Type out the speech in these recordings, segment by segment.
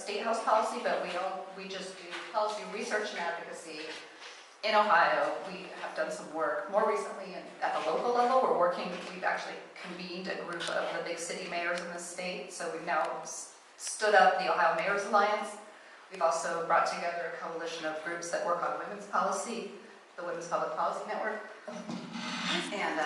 State House policy, but we just do policy research and advocacy. In Ohio, we have done some work. More recently, at the local level, we've actually convened a group of the big city mayors in the state. So we've now stood up the Ohio Mayors Alliance. We've also brought together a coalition of groups that work on women's policy, the Women's Public Policy Network. And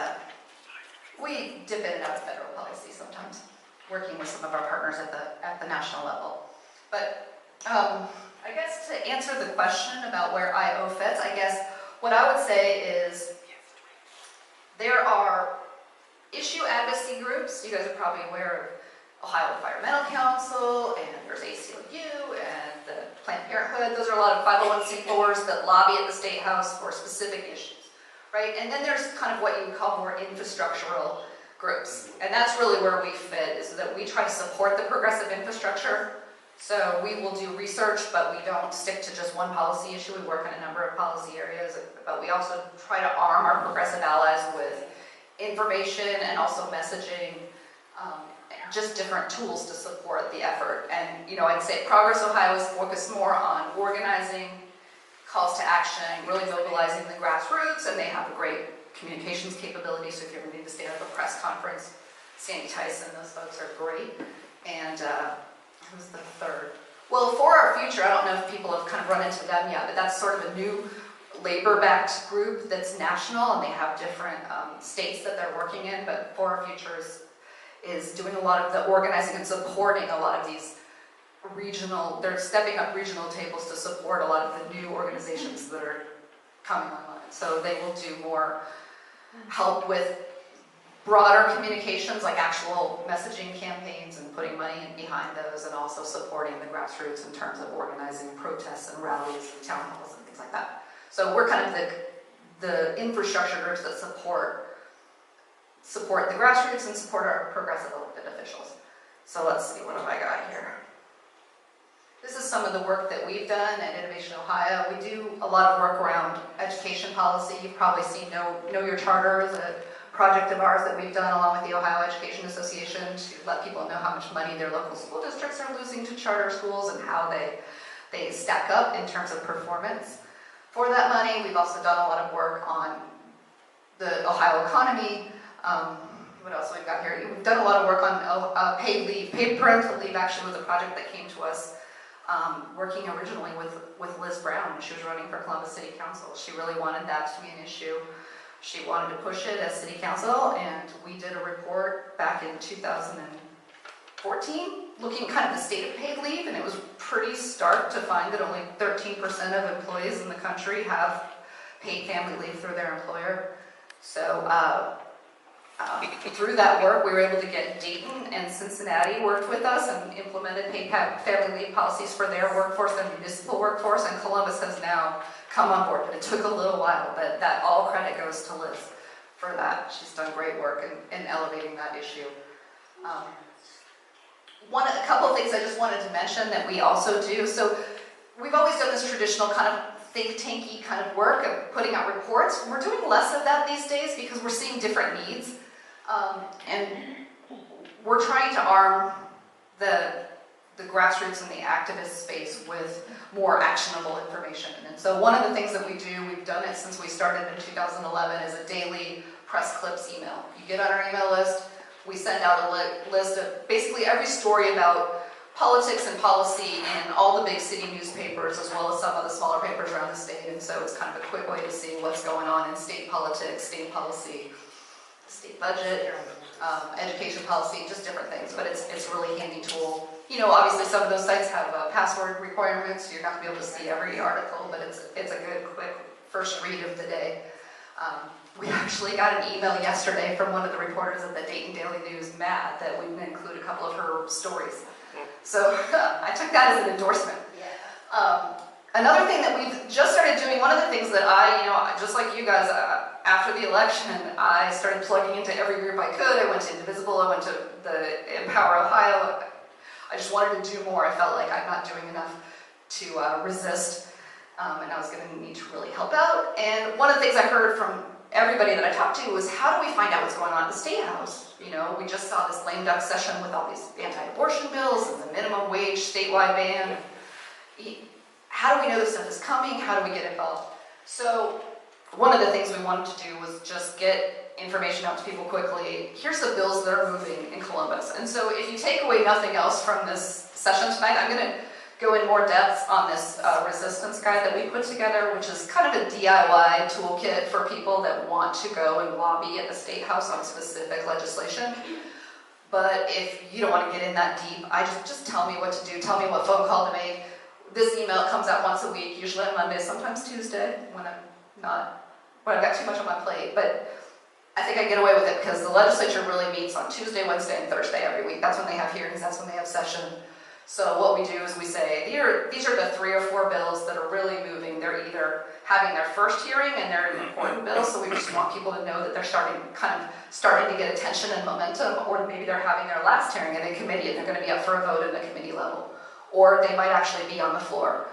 we dip in and out of federal policy sometimes, working with some of our partners at the national level. But I guess to answer the question about where IO fits, I guess what I would say is there are issue advocacy groups. You guys are probably aware of Ohio Environmental Council, and there's ACLU, and the Planned Parenthood. Those are a lot of 501c4s that lobby at the State House for specific issues, right? And then there's kind of what you would call more infrastructural groups. And that's really where we fit, is that we try to support the progressive infrastructure. So we will do research, but we don't stick to just one policy issue. We work in a number of policy areas, but we also try to arm our progressive allies with information and also messaging, just different tools to support the effort. And, you know, I'd say Progress Ohio is focused more on organizing, calls to action, really mobilizing the grassroots, and they have a great communications capability. So if you ever need to stand up a press conference, Sandy Tyson, those folks are great. And who's the third? Well, For Our Future, I don't know if people have kind of run into them yet, but that's sort of a new labor-backed group that's national, and they have different states that they're working in, but For Our Future is doing a lot of the organizing and supporting a lot of these regional, they're stepping up regional tables to support a lot of the new organizations that are coming online. So they will do more help with broader communications, like actual messaging campaigns and putting money behind those, and also supporting the grassroots in terms of organizing protests and rallies and town halls and things like that. So we're kind of the infrastructure groups that support the grassroots and support our progressive elected officials. So let's see, what have I got here? This is some of the work that we've done at Innovation Ohio. We do a lot of work around education policy. You've probably seen Know Your Charter is a project of ours that we've done along with the Ohio Education Association to let people know how much money their local school districts are losing to charter schools and how they stack up in terms of performance. For that money, we've also done a lot of work on the Ohio economy. What else we've got here? We've done a lot of work on paid leave. Paid parental leave actually was a project that came to us working originally with Liz Brown when she was running for Columbus City Council. She really wanted that to be an issue. She wanted to push it as City Council, and we did a report back in 2014 looking kind of the state of paid leave, and it was pretty stark to find that only 13% of employees in the country have paid family leave through their employer. So through that work, we were able to get Dayton and Cincinnati worked with us and implemented paid family leave policies for their workforce and municipal workforce, and Columbus has now come on board, but it took a little while, but that all credit goes to Liz for that. She's done great work in elevating that issue. A couple of things I just wanted to mention that we also do. So we've always done this traditional kind of think tanky kind of work of putting out reports. We're doing less of that these days because we're seeing different needs. And we're trying to arm the grassroots and the activist space with more actionable information. And so one of the things that we do, we've done it since we started in 2011, is a daily press clips email. You get on our email list, we send out a list of basically every story about politics and policy in all the big city newspapers, as well as some of the smaller papers around the state. And so it's kind of a quick way to see what's going on in state politics, state policy, state budget, education policy, just different things. But it's a really handy tool. You know, obviously some of those sites have password requirements, so you're not going to be able to see every article, but it's a good, quick first read of the day. We actually got an email yesterday from one of the reporters at the Dayton Daily News, Matt, that we would include a couple of her stories. So I took that as an endorsement. Another thing that we've just started doing, one of the things that I, just like you guys, after the election, I started plugging into every group I could. I went to Indivisible, I went to the Empower Ohio. I just wanted to do more. I felt like I'm not doing enough to resist, and I was going to need to really help out. And one of the things I heard from everybody that I talked to was, how do we find out what's going on at the State House? You know, we just saw this lame duck session with all these anti-abortion bills and the minimum wage statewide ban. How do we know this stuff is coming? How do we get involved? So one of the things we wanted to do was just get information out to people quickly. Here's the bills that are moving in Columbus. And so if you take away nothing else from this session tonight, I'm going to go in more depth on this resistance guide that we put together, which is kind of a DIY toolkit for people that want to go and lobby at the State House on specific legislation. But if you don't want to get in that deep, just tell me what to do, tell me what phone call to make. This email comes out once a week, usually on Monday, sometimes Tuesday, when I've got too much on my plate. But I think I get away with it because the legislature really meets on Tuesday, Wednesday, and Thursday every week. That's when they have hearings, that's when they have session. So what we do is we say, these are the 3 or 4 bills that are really moving. They're either having their first hearing and they're an important bill, so we just want people to know that they're starting to get attention and momentum, or maybe they're having their last hearing in a committee and they're going to be up for a vote in the committee level. Or they might actually be on the floor.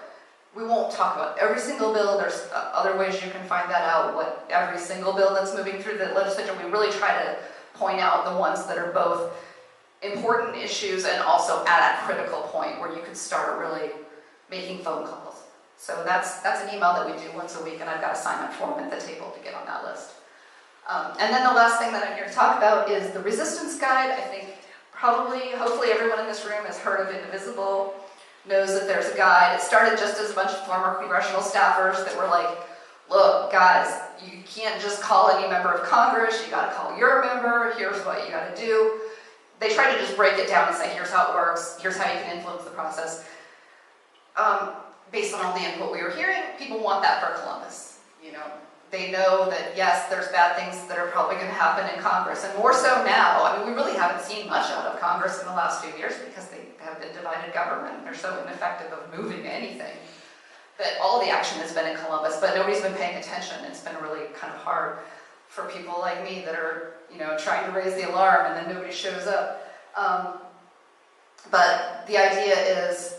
We won't talk about every single bill. There's other ways you can find that out, what every single bill that's moving through the legislature. We really try to point out the ones that are both important issues and also at a critical point where you can start really making phone calls. So that's an email that we do once a week, and I've got a sign-up form at the table to get on that list. And then the last thing that I'm here to talk about is the resistance guide. I think hopefully everyone in this room has heard of Indivisible, knows that there's a guide. It started just as a bunch of former congressional staffers that were like, look, guys, you can't just call any member of Congress, you gotta call your member, here's what you gotta do. They tried to just break it down and say, here's how it works, here's how you can influence the process. Based on all the input we were hearing, people want that for Columbus. You know, they know that, yes, there's bad things that are probably going to happen in Congress, and more so now. I mean, we really haven't seen much out of Congress in the last few years because they have been divided government. They're so ineffective of moving anything that all the action has been in Columbus, but nobody's been paying attention. It's been really kind of hard for people like me that are, you know, trying to raise the alarm and then nobody shows up. But the idea is,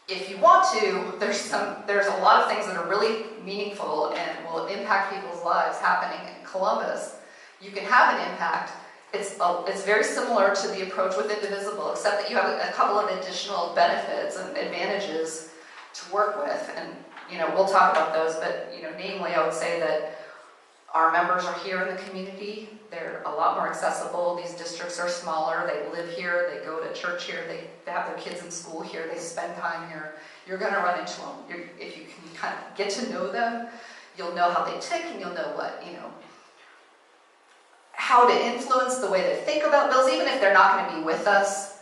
if you want to, there's a lot of things that are really meaningful and will impact people's lives happening in Columbus. You can have an impact. It's very similar to the approach with Indivisible, except that you have a couple of additional benefits and advantages to work with. And, you know, we'll talk about those, but, you know, namely, I would say that our members are here in the community. They're a lot more accessible. These districts are smaller. They live here. They go to church here. They have their kids in school here. They spend time here. You're going to run into them. If you can kind of get to know them, you'll know how they tick, and you'll know what, you know, how to influence the way they think about bills. Even if they're not going to be with us,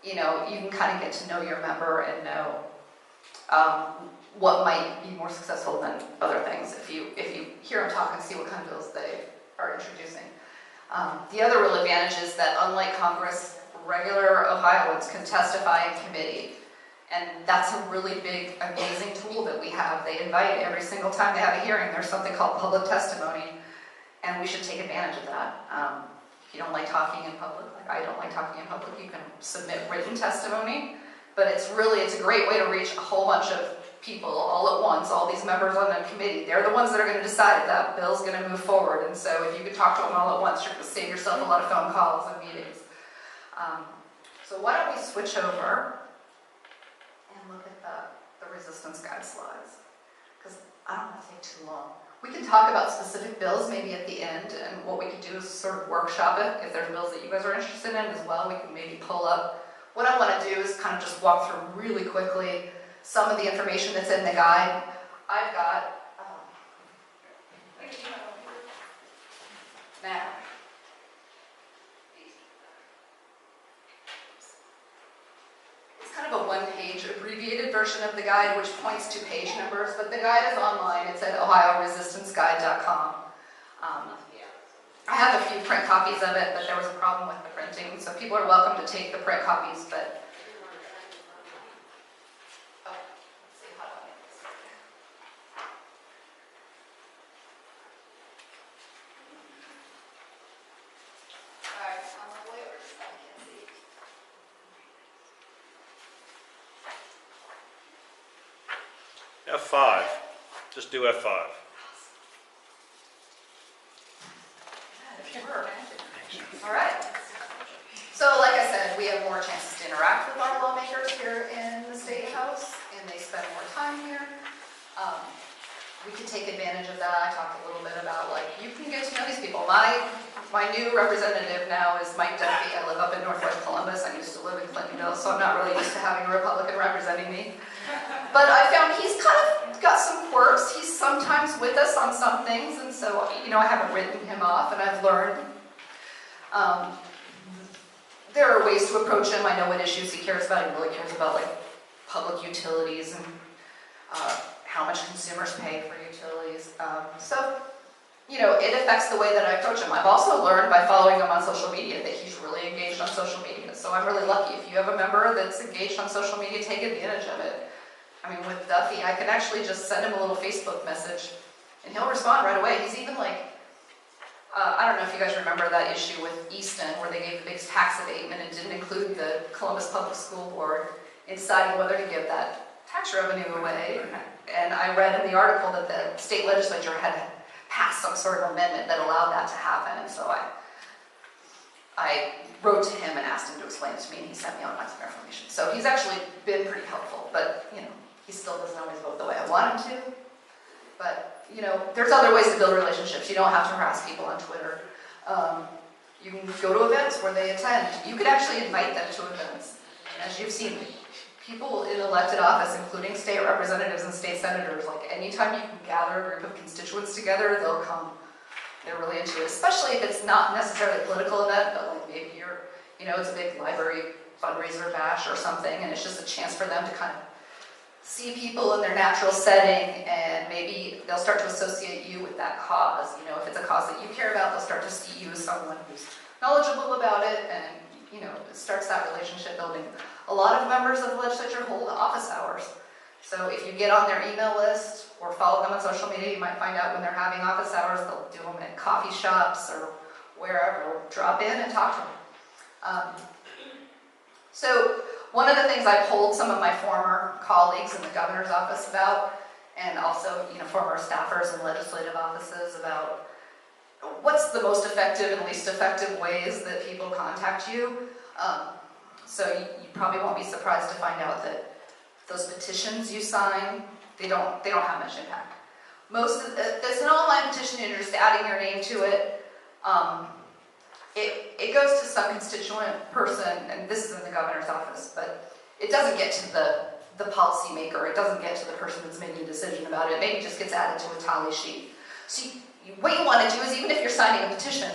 you know, you can kind of get to know your member and know what might be more successful than other things if you hear them talk and see what kind of bills they are introducing. The other real advantage is that, unlike Congress, regular Ohioans can testify in committee. And that's a really big, amazing tool that we have. They invite every single time they have a hearing. There's something called public testimony, and we should take advantage of that. If you don't like talking in public, like I don't like talking in public, you can submit written testimony. But it's a great way to reach a whole bunch of people all at once, all these members on the committee. They're the ones that are going to decide if that bill's going to move forward. And so if you could talk to them all at once, you're going to save yourself a lot of phone calls and meetings. So why don't we switch over and look at the resistance guide slides, because I don't want to take too long. We can talk about specific bills maybe at the end, and what we could do is sort of workshop it. If there's bills that you guys are interested in as well, we can maybe pull up. What I want to do is kind of just walk through really quickly some of the information that's in the guide. I've got, now, it's kind of a one-page abbreviated version of the guide, which points to page numbers, but the guide is online. It's at OhioResistanceGuide.com. I have a few print copies of it, but there was a problem with the printing, so people are welcome to take the print copies, but F5. Just do F5. Sure. All right. So like I said, we have more chances to interact with our lawmakers here in the State House, and they spend more time here. We can take advantage of that. I talked a little bit about, like, you can get to know these people. My new representative now is Mike Duffy. I live up in Northwest Columbus. I used to live in Clintonville, so I'm not really used to having a Republican representing me. But I found he's kind of got some quirks. He's sometimes with us on some things, and so, you know, I haven't written him off, and I've learned. There are ways to approach him. I know what issues he cares about. He really cares about, like, public utilities and how much consumers pay for utilities. So, you know, it affects the way that I approach him. I've also learned by following him on social media that he's really engaged on social media. So I'm really lucky. If you have a member that's engaged on social media, take advantage of it. I mean, with Duffy, I can actually just send him a little Facebook message and he'll respond right away. He's even like, I don't know if you guys remember that issue with Easton where they gave the big tax abatement and didn't include the Columbus Public School Board in deciding whether to give that tax revenue away. And I read in the article that the state legislature had passed some sort of amendment that allowed that to happen. And so I wrote to him and asked him to explain it to me, and he sent me on lots of information. So he's actually been pretty helpful, but, you know, he still doesn't always vote the way I want him to. But, you know, there's other ways to build relationships. You don't have to harass people on Twitter. You can go to events where they attend. You could actually invite them to events. And as you've seen, people in elected office, including state representatives and state senators, like anytime you can gather a group of constituents together, they'll come. They're really into it, especially if it's not necessarily a political event, but like maybe you're, you know, it's a big library fundraiser bash or something, and it's just a chance for them to kind of see people in their natural setting, and maybe they'll start to associate you with that cause. You know, if it's a cause that you care about, they'll start to see you as someone who's knowledgeable about it, and, you know, it starts that relationship building. A lot of members of the legislature hold office hours. So if you get on their email list or follow them on social media, you might find out when they're having office hours. They'll do them at coffee shops or wherever, or drop in and talk to them. So one of the things I polled some of my former colleagues in the governor's office about, and also, you know, former staffers in legislative offices about, what's the most effective and least effective ways that people contact you? So you probably won't be surprised to find out that those petitions you sign, they don't have much impact. There's an online petition, and you're just adding your name to it. It goes to some constituent person, and this is in the governor's office, but it doesn't get to the policy maker. It doesn't get to the person that's making a decision about it. Maybe it just gets added to a tally sheet. So what you want to do is, even if you're signing a petition,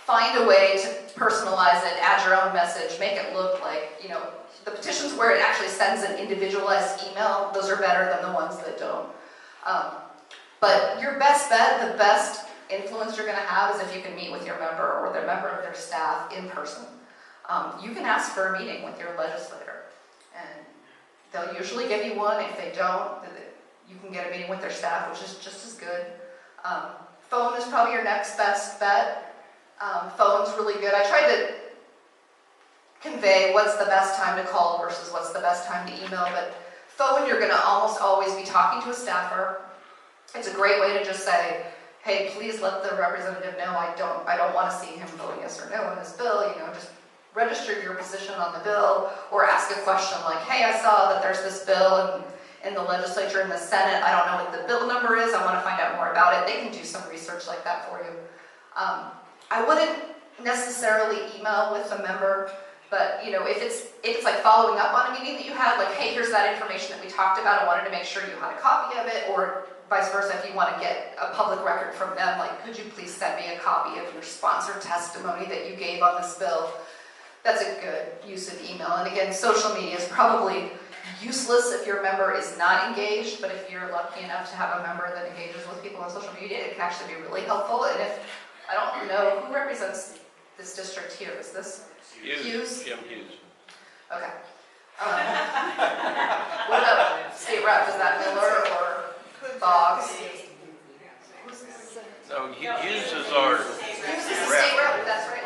find a way to personalize it, add your own message, make it look like, you know, the petitions where it actually sends an individualized email, those are better than the ones that don't. But your best bet, the best influence you're going to have is if you can meet with your member or the member of their staff in person. You can ask for a meeting with your legislator, and they'll usually give you one. If they don't, you can get a meeting with their staff, which is just as good. Phone is probably your next best bet. Phone's really good. I tried to convey what's the best time to call versus what's the best time to email, but phone, you're going to almost always be talking to a staffer. It's a great way to just say, hey, please let the representative know I don't want to see him vote yes or no on this bill. You know, just register your position on the bill, or ask a question like, hey, I saw that there's this bill in the legislature, in the Senate. I don't know what the bill number is. I want to find out more about it. They can do some research like that for you. I wouldn't necessarily email with a member, but, you know, if it's like following up on a meeting that you had, like, hey, here's that information that we talked about. I wanted to make sure you had a copy of it, or vice versa, if you want to get a public record from them, like, could you please send me a copy of your sponsored testimony that you gave on this bill? That's a good use of email. And again, social media is probably useless if your member is not engaged, but if you're lucky enough to have a member that engages with people on social media, it can actually be really helpful. And if, I don't know, who represents this district here? Is this Hughes? Jim Hughes. Okay. What about state rep? Is that Miller or Boggs? No, Hughes is our Hughes is the state rep, that's right.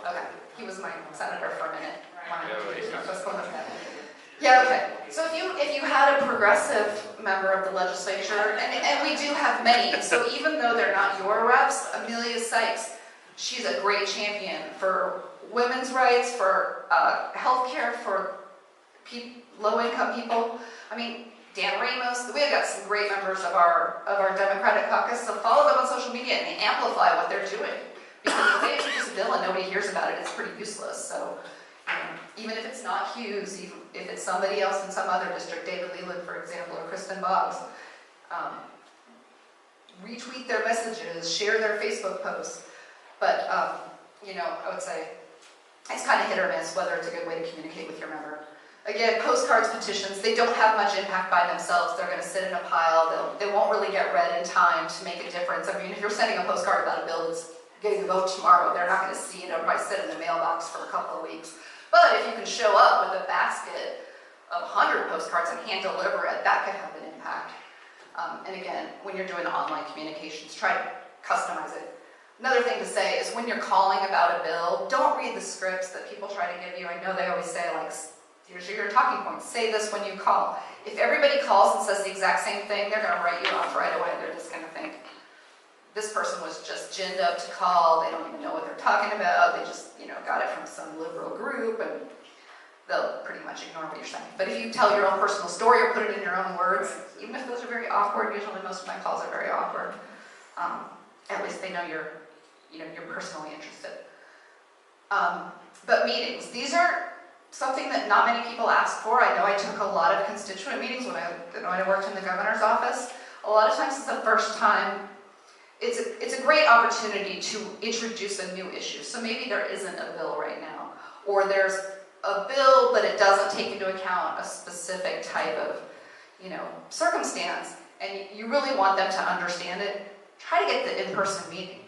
Okay, he was my senator for a minute. Yeah, okay. So if you had a progressive member of the legislature, and we do have many, so even though they're not your reps, Amelia Sykes, she's a great champion for women's rights, for healthcare, for low-income people. I mean, Dan Ramos, we have got some great members of our Democratic caucus, so follow them on social media and amplify what they're doing. Because if they introduce a bill and nobody hears about it, it's pretty useless. So even if it's not Hughes, even if it's somebody else in some other district, David Leland, for example, or Kristen Boggs, retweet their messages, share their Facebook posts. But, you know, I would say it's kind of hit or miss whether it's a good way to communicate with your member. Again, postcards, petitions, they don't have much impact by themselves. They're going to sit in a pile. They won't really get read in time to make a difference. I mean, if you're sending a postcard about a bill that's getting a vote tomorrow, they're not going to see it. It'll probably sit in the mailbox for a couple of weeks. But if you can show up with a basket of 100 postcards and hand deliver it, that could have an impact. And again, when you're doing online communications, try to customize it. Another thing to say is when you're calling about a bill, don't read the scripts that people try to give you. I know they always say, like, here's your talking points. Say this when you call. If everybody calls and says the exact same thing, they're going to write you off right away. They're just going to think, this person was just ginned up to call. They don't even know what they're talking about. They just, you know, got it from some liberal group, and they'll pretty much ignore what you're saying. But if you tell your own personal story or put it in your own words, even if those are very awkward, usually most of my calls are very awkward, at least they know you're personally interested. But meetings, these are something that not many people ask for. I know I took a lot of constituent meetings when I worked in the governor's office. A lot of times it's the first time. It's a great opportunity to introduce a new issue. So maybe there isn't a bill right now, or there's a bill but it doesn't take into account a specific type of, you know, circumstance, and you really want them to understand it. Try to get the in-person meeting.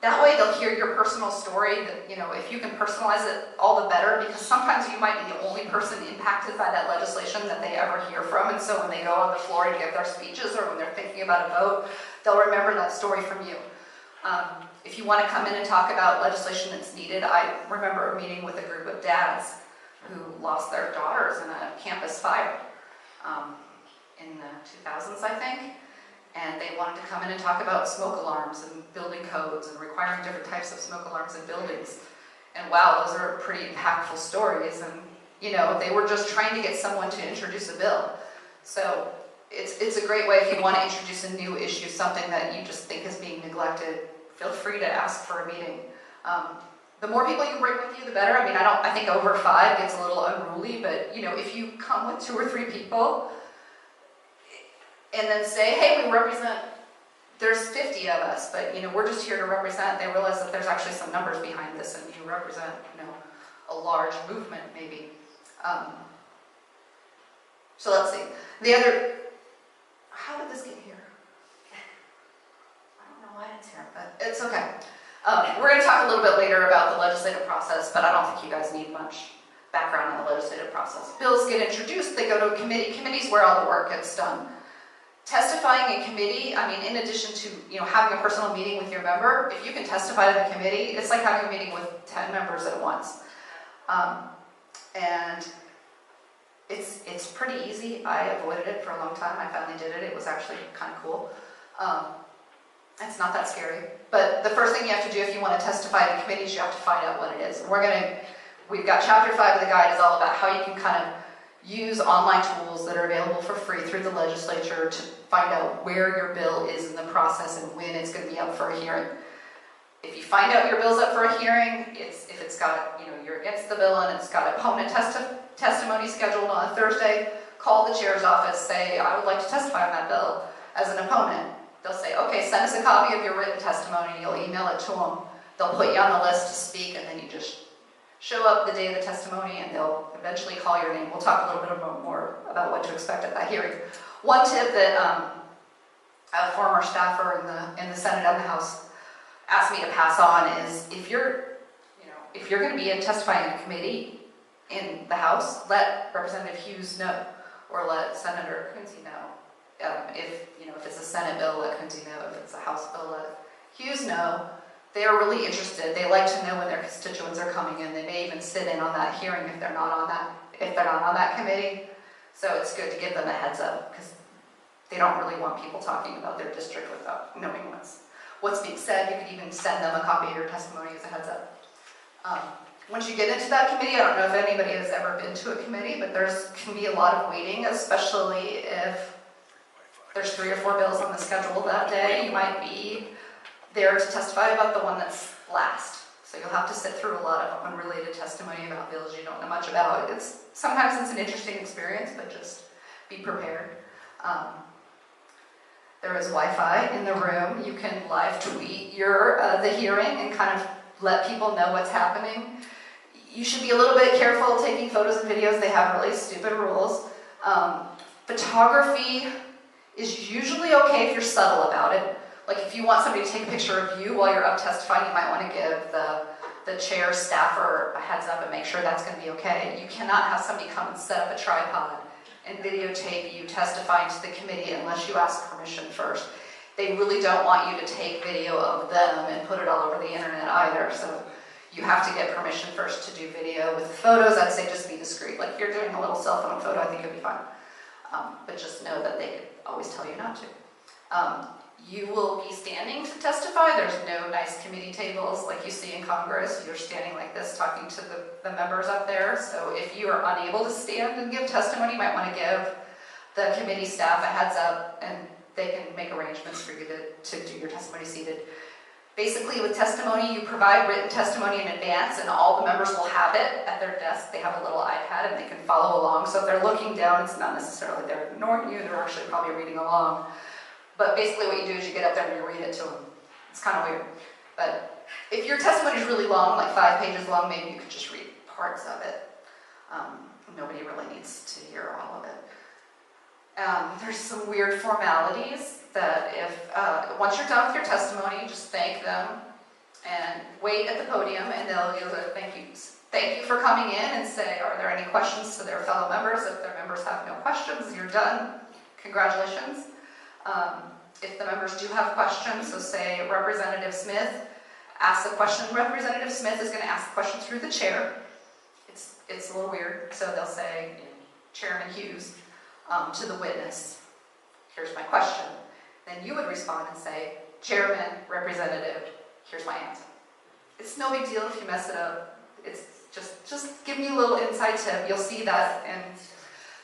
That way they'll hear your personal story. That, you know, if you can personalize it, all the better, because sometimes you might be the only person impacted by that legislation that they ever hear from, and so when they go on the floor to give their speeches or when they're thinking about a vote, they'll remember that story from you. If you want to come in and talk about legislation that's needed, I remember a meeting with a group of dads who lost their daughters in a campus fire in the 2000s, I think. And they wanted to come in and talk about smoke alarms and building codes and requiring different types of smoke alarms in buildings. And wow, those are pretty impactful stories. And, you know, they were just trying to get someone to introduce a bill. So it's a great way if you want to introduce a new issue, something that you just think is being neglected. Feel free to ask for a meeting. The more people you bring with you, the better. I mean, I think over 5 gets a little unruly, but, you know, if you come with 2 or 3 people, and then say, hey, we represent, there's 50 of us, but, you know, we're just here to represent. They realize that there's actually some numbers behind this, and you represent, you know, a large movement, maybe. So let's see. How did this get here? I don't know why it's here, but it's okay. We're going to talk a little bit later about the legislative process, but I don't think you guys need much background on the legislative process. Bills get introduced, they go to a committee. Committee's where all the work gets done. Testifying in committee, I mean, in addition to, you know, having a personal meeting with your member, if you can testify to the committee, it's like having a meeting with 10 members at once. And it's pretty easy. I avoided it for a long time. I finally did it. It was actually kind of cool. It's not that scary. But the first thing you have to do if you want to testify in committees, you have to find out what it is. We've got chapter 5 of the guide is all about how you can kind of use online tools that are available for free through the legislature to find out where your bill is in the process and when it's going to be up for a hearing. If you find out your bill's up for a hearing, if it's got, you know, you're against the bill and it's got opponent testimony scheduled on a Thursday, call the chair's office, say, I would like to testify on that bill as an opponent. They'll say, okay, send us a copy of your written testimony. You'll email it to them. They'll put you on the list to speak, and then you just show up the day of the testimony, and they'll eventually call your name. We'll talk a little bit more about what to expect at that hearing. One tip that a former staffer in the Senate and the House asked me to pass on is if you're going to be testifying in a committee in the House, let Representative Hughes know, or let Senator Quincy know. If it's a Senate bill, let Quincy know. If it's a House bill, let Hughes know. They are really interested. They like to know when their constituents are coming in. They may even sit in on that hearing if they're not on that committee. So it's good to give them a heads up because they don't really want people talking about their district without knowing what's being said. You could even send them a copy of your testimony as a heads up. Once you get into that committee, I don't know if anybody has ever been to a committee, but can be a lot of waiting, especially if there's 3 or 4 bills on the schedule that day. You might be there to testify about the one that's last. So you'll have to sit through a lot of unrelated testimony about bills you don't know much about. Sometimes it's an interesting experience, but just be prepared. There is Wi-Fi in the room. You can live tweet the hearing and kind of let people know what's happening. You should be a little bit careful taking photos and videos. They have really stupid rules. Photography is usually okay if you're subtle about it. Like if you want somebody to take a picture of you while you're up testifying, you might want to give the chair staffer a heads up and make sure that's going to be okay. You cannot have somebody come and set up a tripod and videotape you testifying to the committee unless you ask permission first. They really don't want you to take video of them and put it all over the internet either, so you have to get permission first to do video. With photos, I'd say just be discreet. Like if you're doing a little cell phone photo, I think it'll be fine. But just know that they could always tell you not to. You will be standing to testify. There's no nice committee tables like you see in Congress. You're standing like this talking to the members up there. So if you are unable to stand and give testimony, you might want to give the committee staff a heads up and they can make arrangements for you to do your testimony seated. Basically with testimony, you provide written testimony in advance and all the members will have it at their desk. They have a little iPad and they can follow along. So if they're looking down, it's not necessarily they're ignoring you, they're actually probably reading along. But basically what you do is you get up there and you read it to them. It's kind of weird. But if your testimony is really long, like 5 pages long, maybe you could just read parts of it. Nobody really needs to hear all of it. There's some weird formalities that once you're done with your testimony, just thank them and wait at the podium and they'll give a thank you for coming in and say, are there any questions to their fellow members? If their members have no questions, you're done. Congratulations. If the members do have questions, so say Representative Smith asks a question, Representative Smith is going to ask the question through the chair. It's a little weird, so they'll say, Chairman Hughes, to the witness, here's my question. Then you would respond and say, Chairman, Representative, here's my answer. It's no big deal if you mess it up. It's just give me a little inside tip. You'll see that, and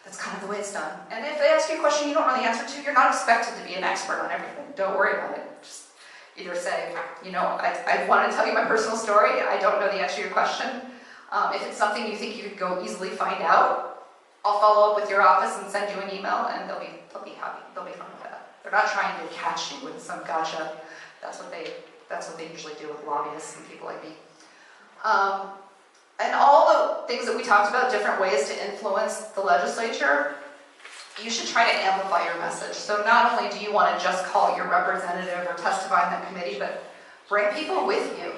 that's kind of the way it's done. And if they ask you a question you don't know the answer to, you're not expected to be an expert on everything. Don't worry about it. Just either say, I want to tell you my personal story. I don't know the answer to your question. If it's something you think you could go easily find out, I'll follow up with your office and send you an email, and they'll be happy. They'll be fine with that. They're not trying to catch you with some gotcha. That's what they usually do with lobbyists and people like me. And all the things that we talked about, different ways to influence the legislature, you should try to amplify your message. So not only do you want to just call your representative or testify in that committee, but bring people with you.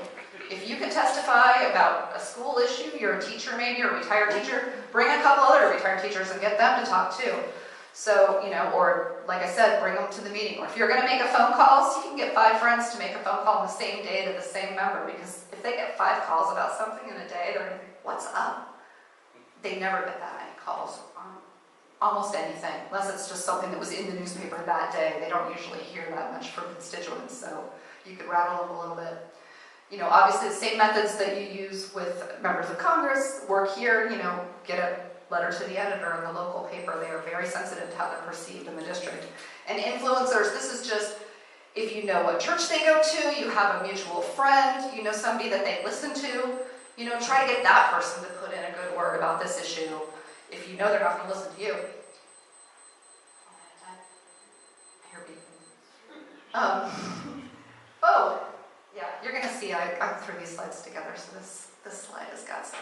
If you can testify about a school issue, you're a teacher maybe, or a retired teacher, bring a couple other retired teachers and get them to talk too. So, or like I said, bring them to the meeting. Or if you're going to make a phone call, so you can get 5 friends to make a phone call on the same day to the same member, because if they get 5 calls about something in a day, they're going to think, what's up? They never get that many calls on almost anything, unless it's just something that was in the newspaper that day. They don't usually hear that much from constituents, so you could rattle them a little bit. Obviously the same methods that you use with members of Congress work here. Get a letter to the editor in the local paper. They are very sensitive to how they're perceived in the district. And influencers, this is just, if you know what church they go to, you have a mutual friend, you know somebody that they listen to, try to get that person to put in a good word about this issue if you know they're not going to listen to you. I hear beeping. Oh, yeah, you're going to see I threw these slides together, so this slide has got some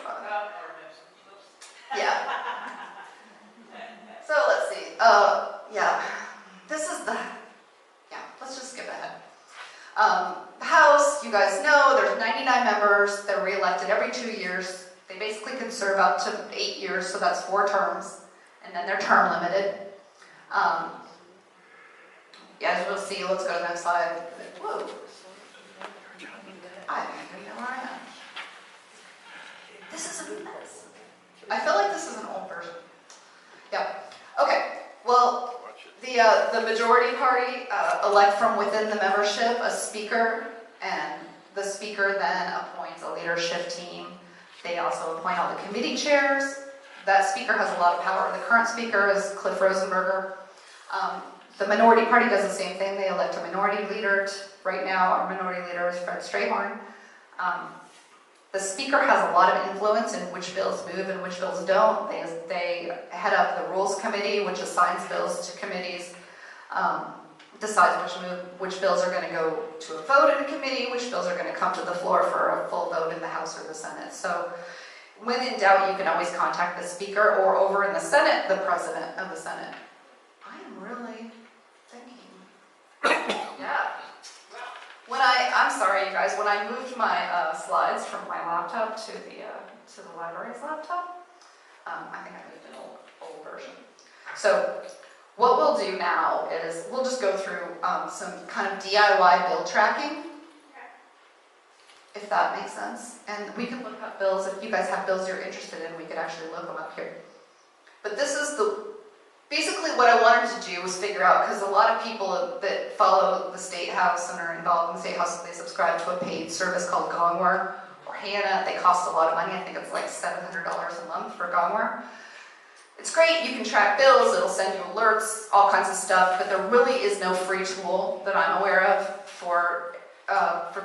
yeah. So let's see. Yeah. This is let's just skip ahead. The House, you guys know, there's 99 members. They're re-elected every 2 years. They basically can serve up to 8 years, so that's 4 terms. And then they're term limited. As we'll see, let's go to the next slide. Whoa. I don't even know where I am. This is a mess. I feel like this is an old version. Yeah. Okay. Well, the The majority party elect from within the membership a speaker, and the speaker then appoints a leadership team. They also appoint all the committee chairs. That speaker has a lot of power. The current speaker is Cliff Rosenberger. The minority party does the same thing. They elect a minority leader. Right now, our minority leader is Fred Strayhorn. The speaker has a lot of influence in which bills move and which bills don't. They head up the rules committee, which assigns bills to committees, decides which bills are going to go to a vote in a committee, which bills are going to come to the floor for a full vote in the House or the Senate. So when in doubt, you can always contact the speaker, or over in the Senate, the president of the Senate. I am really thinking. Yeah. I'm sorry, you guys, when I moved my slides from my laptop to the library's laptop, I think I moved an old version. So what we'll do now is we'll just go through some kind of DIY bill tracking, if that makes sense. And we can look up bills. If you guys have bills you're interested in, we could actually look them up here. But this is basically what I wanted to do was figure out, because a lot of people that follow the State House and are involved in the State House, they subscribe to a paid service called Gongware or Hannah. They cost a lot of money. I think it's like $700 a month for Gongware. It's great. You can track bills. It'll send you alerts, all kinds of stuff. But there really is no free tool that I'm aware of for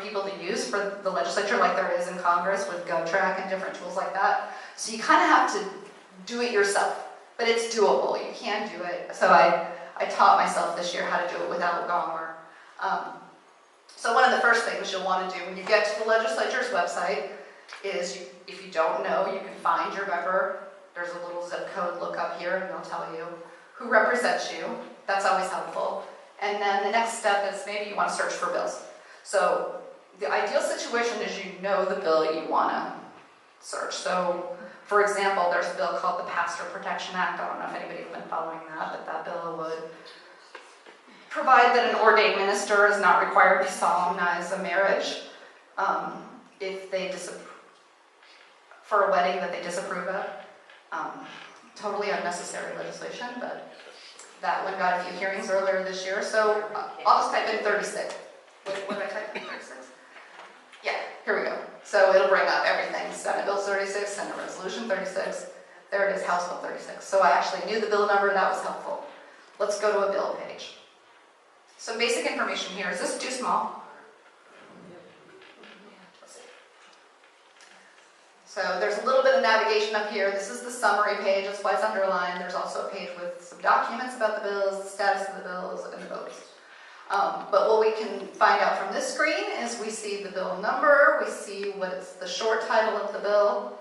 people to use for the legislature, like there is in Congress with GovTrack and different tools like that. So you kind of have to do it yourself. But it's doable. You can do it. So I taught myself this year how to do it without Gongware. So one of the first things you'll want to do when you get to the legislature's website is, if you don't know, you can find your member. There's a little zip code look up here, and they'll tell you who represents you. That's always helpful. And then the next step is maybe you want to search for bills. So the ideal situation is you know the bill you want to search. So for example, there's a bill called the Pastor Protection Act. I don't know if anybody's been following that, but that bill would provide that an ordained minister is not required to solemnize a marriage if they for a wedding that they disapprove of. Totally unnecessary legislation, but that one got a few hearings earlier this year. So I'll just type in 36. What did I type in, 36? Yeah, here we go. So it'll bring up everything. Senate Bill 36, Senate Resolution 36. There it is, House Bill 36. So I actually knew the bill number. That was helpful. Let's go to a bill page. Some basic information here. Is this too small? Let's see. So there's a little bit of navigation up here. This is the summary page. That's why it's underlined. There's also a page with some documents about the bills, the status of the bills, and the votes. But what we can find out from this screen is we see the bill number, we see what is the short title of the bill,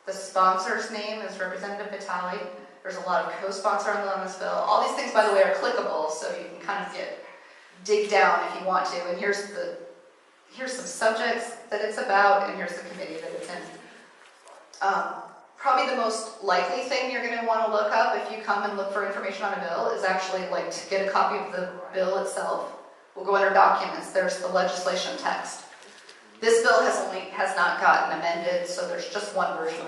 the sponsor's name is Representative Vitale. There's a lot of co-sponsors on this bill. All these things, by the way, are clickable, so you can kind of dig down if you want to. And here's some subjects that it's about, and here's the committee that it's in. Probably the most likely thing you're going to want to look up if you come and look for information on a bill is actually like to get a copy of the bill itself. We'll go under documents. There's the legislation text. This bill has not gotten amended, so there's just one version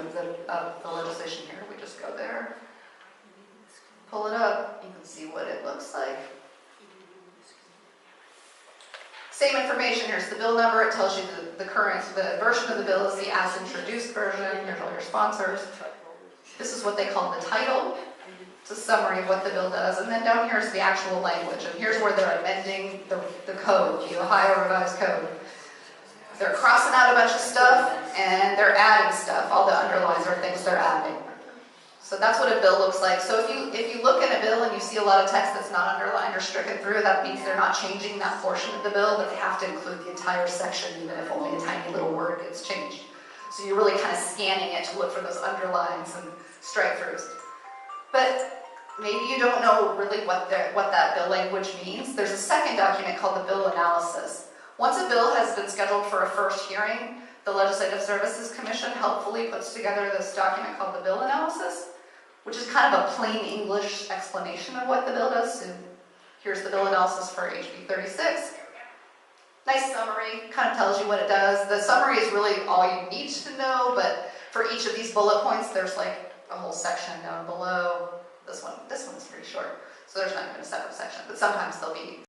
of the legislation here. We just go there, pull it up. You can see what it looks like. Same information. Here's the bill number. It tells you the version of the bill is the as introduced version. Here's all your sponsors. This is what they call the title. It's a summary of what the bill does. And then down here is the actual language. And here's where they're amending the code, the Ohio Revised Code. They're crossing out a bunch of stuff, and they're adding stuff. All the underlines are things they're adding. So that's what a bill looks like. So if you look at a bill and you see a lot of text that's not underlined or stricken through, that means they're not changing that portion of the bill, but they have to include the entire section, even if only a tiny little word gets changed. So you're really kind of scanning it to look for those underlines and strike-throughs. But maybe you don't know really what that bill language means. There's a second document called the bill analysis. Once a bill has been scheduled for a first hearing, the Legislative Services Commission helpfully puts together this document called the bill analysis, which is kind of a plain English explanation of what the bill does. So here's the bill analysis for HB 36. Nice summary, kind of tells you what it does. The summary is really all you need to know, but for each of these bullet points, there's like a whole section down below. This one's pretty short. So there's not even a separate section, but sometimes there'll be